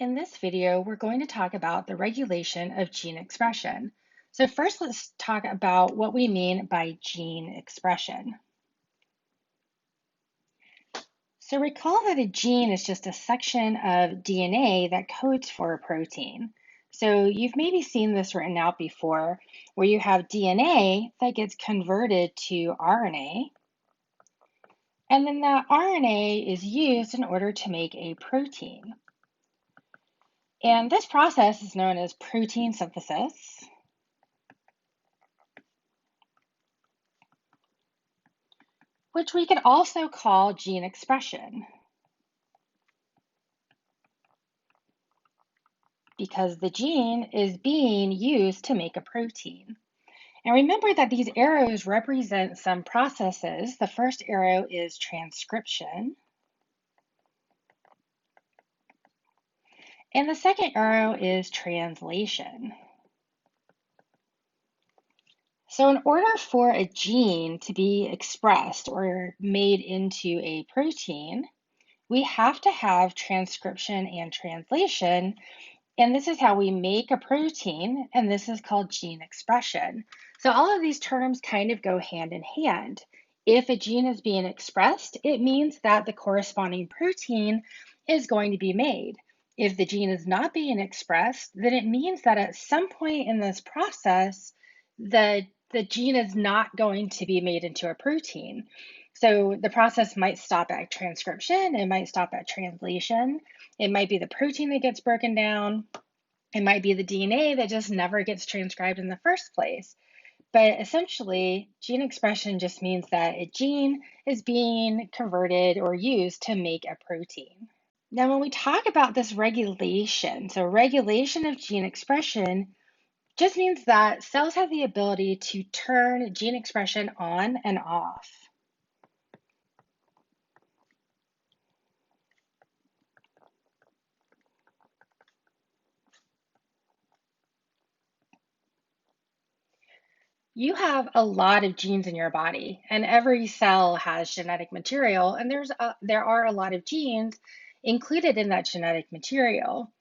In this video, we're going to talk about the regulation of gene expression. So first, let's talk about what we mean by gene expression. So recall that a gene is just a section of DNA that codes for a protein. So you've maybe seen this written out before, where you have DNA that gets converted to RNA, and then that RNA is used in order to make a protein. And this process is known as protein synthesis, which we could also call gene expression, because the gene is being used to make a protein. And remember that these arrows represent some processes. The first arrow is transcription, and the second arrow is translation. So in order for a gene to be expressed or made into a protein, we have to have transcription and translation. And this is how we make a protein, and this is called gene expression. So all of these terms kind of go hand in hand. If a gene is being expressed, it means that the corresponding protein is going to be made. If the gene is not being expressed, then it means that at some point in this process, the gene is not going to be made into a protein. So the process might stop at transcription, it might stop at translation, it might be the protein that gets broken down, it might be the DNA that just never gets transcribed in the first place. But essentially, gene expression just means that a gene is being converted or used to make a protein. Now, when we talk about this regulation, so regulation of gene expression just means that cells have the ability to turn gene expression on and off. You have a lot of genes in your body, and every cell has genetic material, and there are a lot of genes included in that genetic material.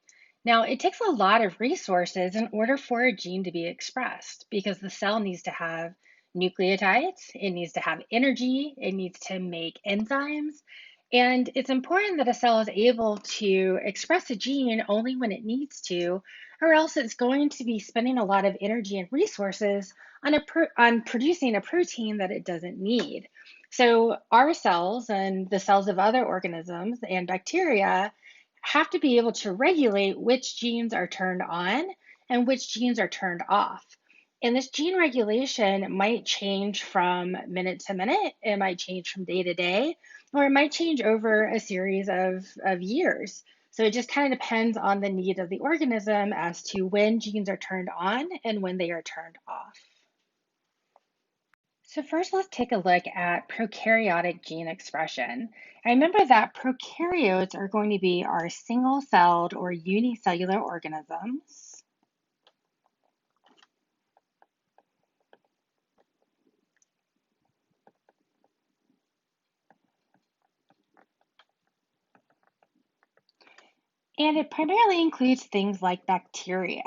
Now, it takes a lot of resources in order for a gene to be expressed because the cell needs to have nucleotides, it needs to have energy, it needs to make enzymes. And it's important that a cell is able to express a gene only when it needs to, or else it's going to be spending a lot of energy and resources on producing a protein that it doesn't need. So, our cells and the cells of other organisms and bacteria have to be able to regulate which genes are turned on and which genes are turned off. And this gene regulation might change from minute to minute, it might change from day to day, or it might change over a series of years. So it just kind of depends on the need of the organism as to when genes are turned on and when they are turned off. So first, let's take a look at prokaryotic gene expression. And remember that prokaryotes are going to be our single-celled or unicellular organisms. And it primarily includes things like bacteria.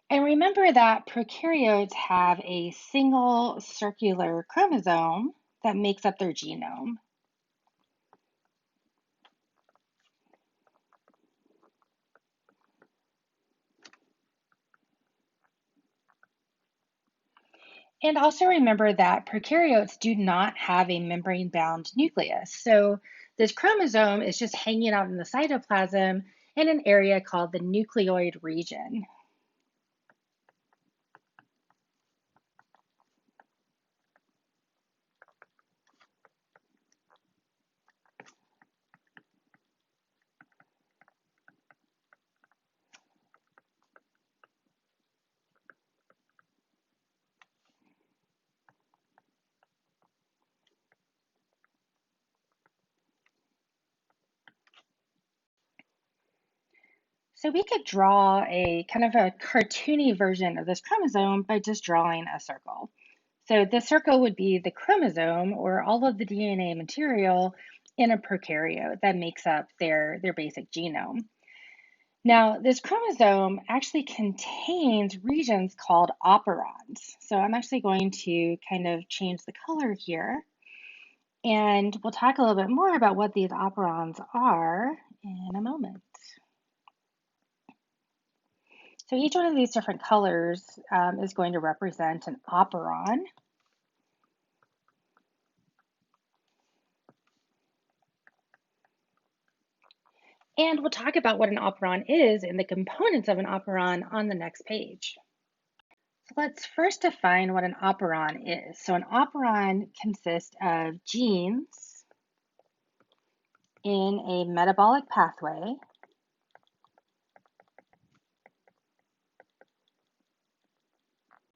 And remember that prokaryotes have a single circular chromosome that makes up their genome. And also remember that prokaryotes do not have a membrane-bound nucleus. So this chromosome is just hanging out in the cytoplasm in an area called the nucleoid region. So we could draw a kind of a cartoony version of this chromosome by just drawing a circle. So the circle would be the chromosome or all of the DNA material in a prokaryote that makes up their basic genome. Now, this chromosome actually contains regions called operons. So I'm actually going to kind of change the color here, and we'll talk a little bit more about what these operons are in a moment. So each one of these different colors is going to represent an operon. And we'll talk about what an operon is and the components of an operon on the next page. So let's first define what an operon is. So an operon consists of genes in a metabolic pathway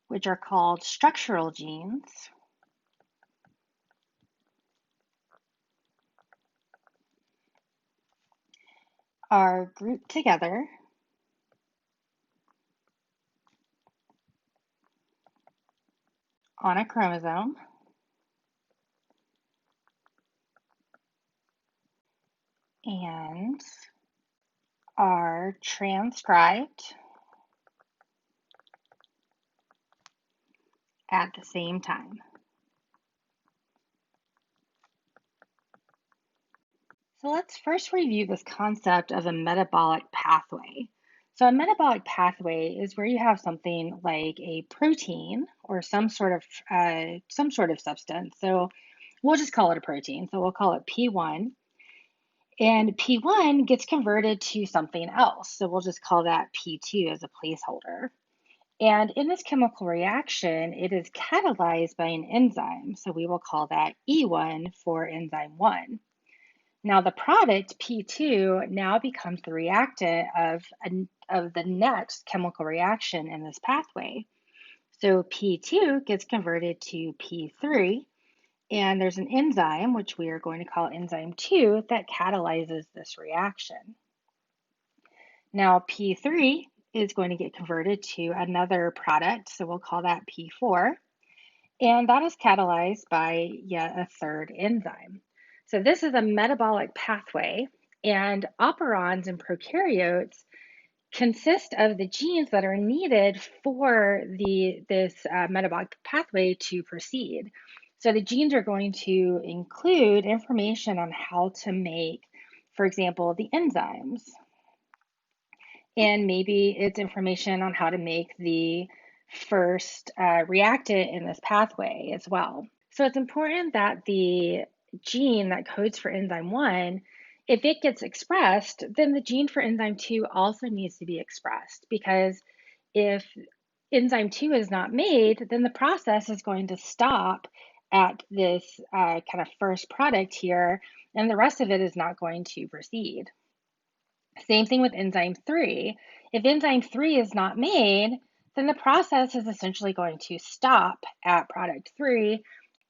which are called structural genes, are grouped together on a chromosome and are transcribed at the same time. So let's first review this concept of a metabolic pathway. So a metabolic pathway is where you have something like a protein or some sort of substance. So we'll just call it a protein. So we'll call it P1. And P1 gets converted to something else. So we'll just call that P2 as a placeholder. And in this chemical reaction, it is catalyzed by an enzyme. So we will call that E1 for enzyme 1. Now the product, P2, now becomes the reactant of the next chemical reaction in this pathway. So P2 gets converted to P3, and there's an enzyme, which we are going to call enzyme 2, that catalyzes this reaction. Now P3 is going to get converted to another product, so we'll call that P4, and that is catalyzed by yet a third enzyme. So this is a metabolic pathway, and operons in prokaryotes consist of the genes that are needed for this metabolic pathway to proceed. So the genes are going to include information on how to make, for example, the enzymes. And maybe it's information on how to make the first reactant in this pathway as well. So it's important that the gene that codes for enzyme 1, if it gets expressed, then the gene for enzyme 2 also needs to be expressed, because if enzyme 2 is not made, then the process is going to stop at this kind of first product here, and the rest of it is not going to proceed. Same thing with enzyme 3. If enzyme 3 is not made, then the process is essentially going to stop at product 3,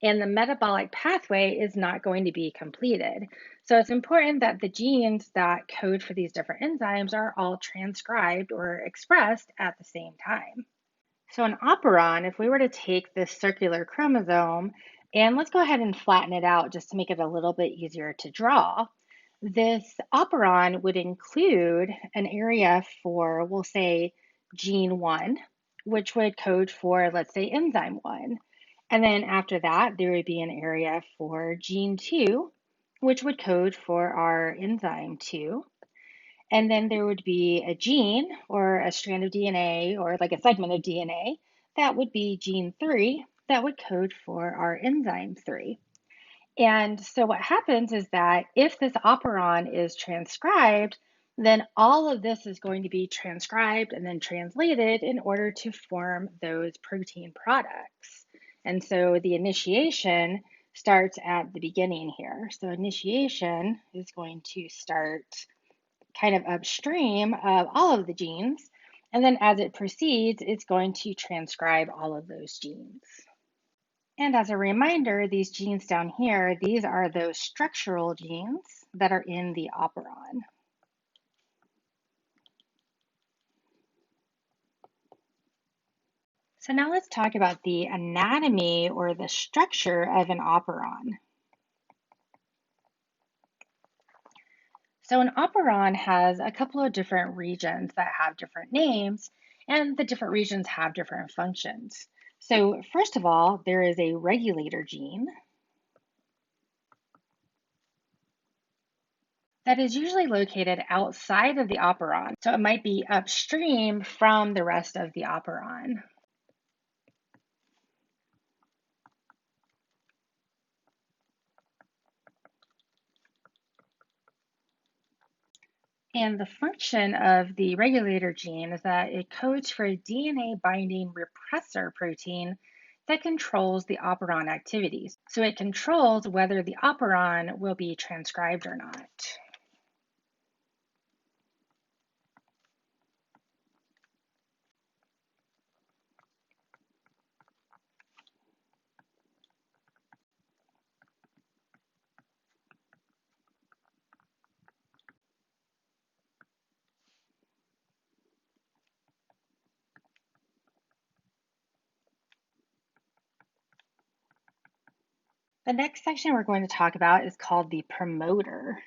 and the metabolic pathway is not going to be completed. So it's important that the genes that code for these different enzymes are all transcribed or expressed at the same time. So an operon, if we were to take this circular chromosome, and let's go ahead and flatten it out just to make it a little bit easier to draw. This operon would include an area for, we'll say, gene 1, which would code for, let's say, enzyme 1. And then after that, there would be an area for gene 2, which would code for our enzyme 2. And then there would be a gene or a strand of DNA or like a segment of DNA that would be gene 3 that would code for our enzyme 3. And so what happens is that if this operon is transcribed, then all of this is going to be transcribed and then translated in order to form those protein products. And so the initiation starts at the beginning here. So initiation is going to start kind of upstream of all of the genes. And then as it proceeds, it's going to transcribe all of those genes. And as a reminder, these genes down here, these are those structural genes that are in the operon. So now let's talk about the anatomy or the structure of an operon. So an operon has a couple of different regions that have different names, and the different regions have different functions. So first of all, there is a regulator gene that is usually located outside of the operon. So it might be upstream from the rest of the operon. And the function of the regulator gene is that it codes for a DNA binding repressor protein that controls the operon activities. So it controls whether the operon will be transcribed or not. The next section we're going to talk about is called the promoter.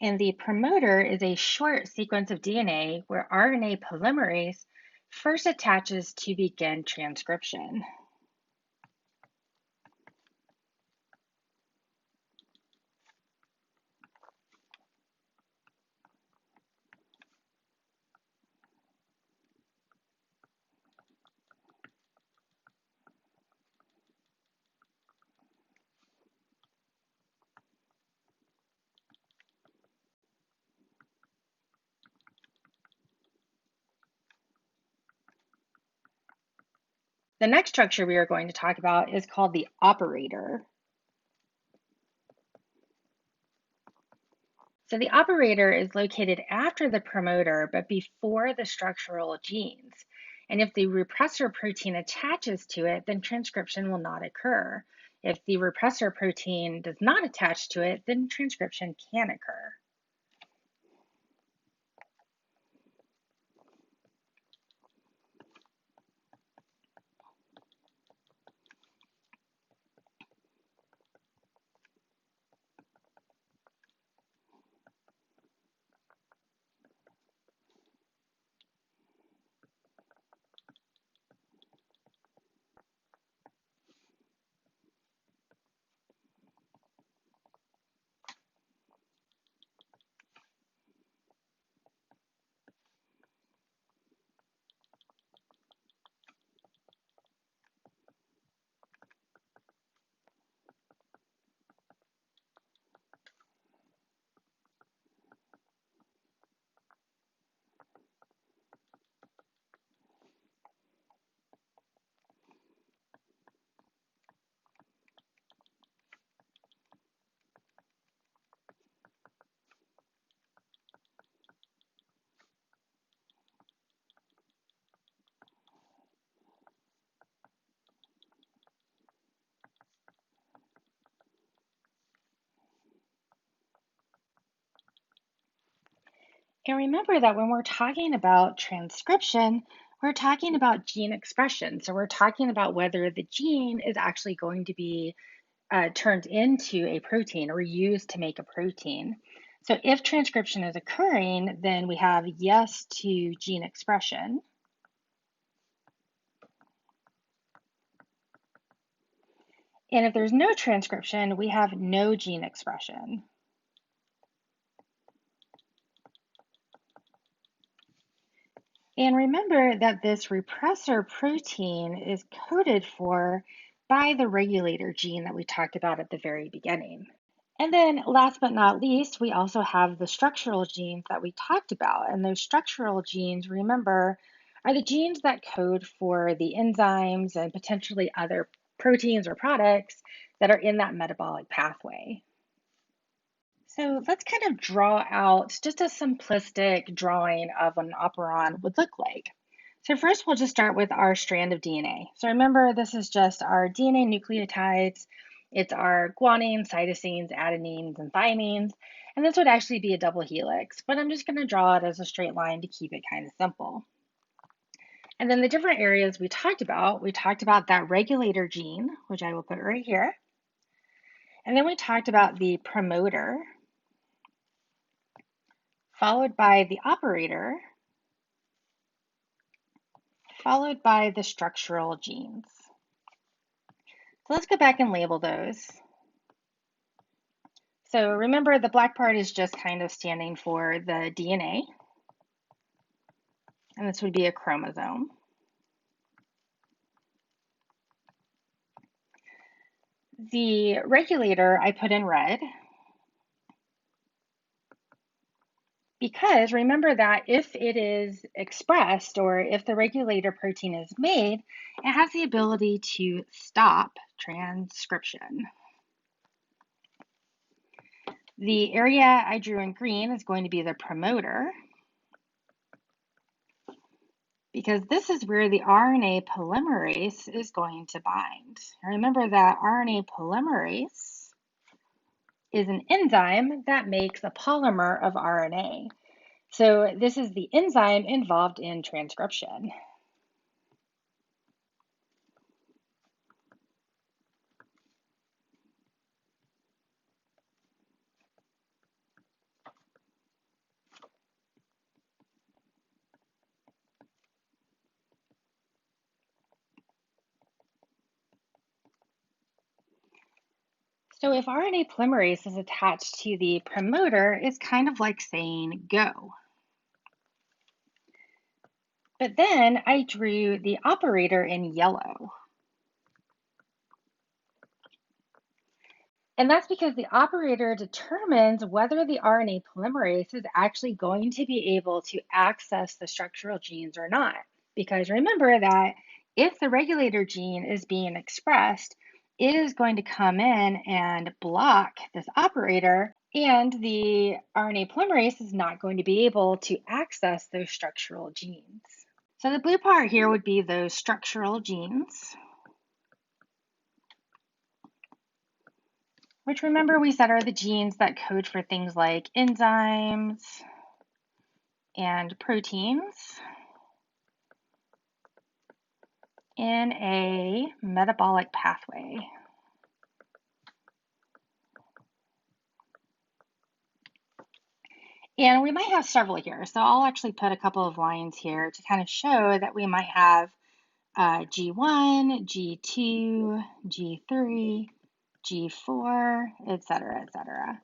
And the promoter is a short sequence of DNA where RNA polymerase first attaches to begin transcription. The next structure we are going to talk about is called the operator. So the operator is located after the promoter, but before the structural genes. And if the repressor protein attaches to it, then transcription will not occur. If the repressor protein does not attach to it, then transcription can occur. And remember that when we're talking about transcription, we're talking about gene expression. So we're talking about whether the gene is actually going to be turned into a protein or used to make a protein. So if transcription is occurring, then we have yes to gene expression. And if there's no transcription, we have no gene expression. And remember that this repressor protein is coded for by the regulator gene that we talked about at the very beginning. And then last but not least, we also have the structural genes that we talked about. And those structural genes, remember, are the genes that code for the enzymes and potentially other proteins or products that are in that metabolic pathway. So let's kind of draw out just a simplistic drawing of what an operon would look like. So first we'll just start with our strand of DNA. So remember, this is just our DNA nucleotides. It's our guanine, cytosines, adenines, and thymines. And this would actually be a double helix, but I'm just going to draw it as a straight line to keep it kind of simple. And then the different areas we talked about that regulator gene, which I will put right here. And then we talked about the promoter, followed by the operator, followed by the structural genes. So let's go back and label those. So remember, the black part is just kind of standing for the DNA, and this would be a chromosome. The regulator I put in red because remember that if it is expressed or if the regulator protein is made, it has the ability to stop transcription. The area I drew in green is going to be the promoter because this is where the RNA polymerase is going to bind. Remember that RNA polymerase is an enzyme that makes a polymer of RNA. So this is the enzyme involved in transcription. So if RNA polymerase is attached to the promoter, it's kind of like saying go. But then I drew the operator in yellow. And that's because the operator determines whether the RNA polymerase is actually going to be able to access the structural genes or not. Because remember that if the regulator gene is being expressed, it is going to come in and block this operator, and the RNA polymerase is not going to be able to access those structural genes. So the blue part here would be those structural genes, which remember we said are the genes that code for things like enzymes and proteins in a metabolic pathway. And we might have several here, so I'll actually put a couple of lines here to kind of show that we might have G1, G2, G3, G4, etc., etc.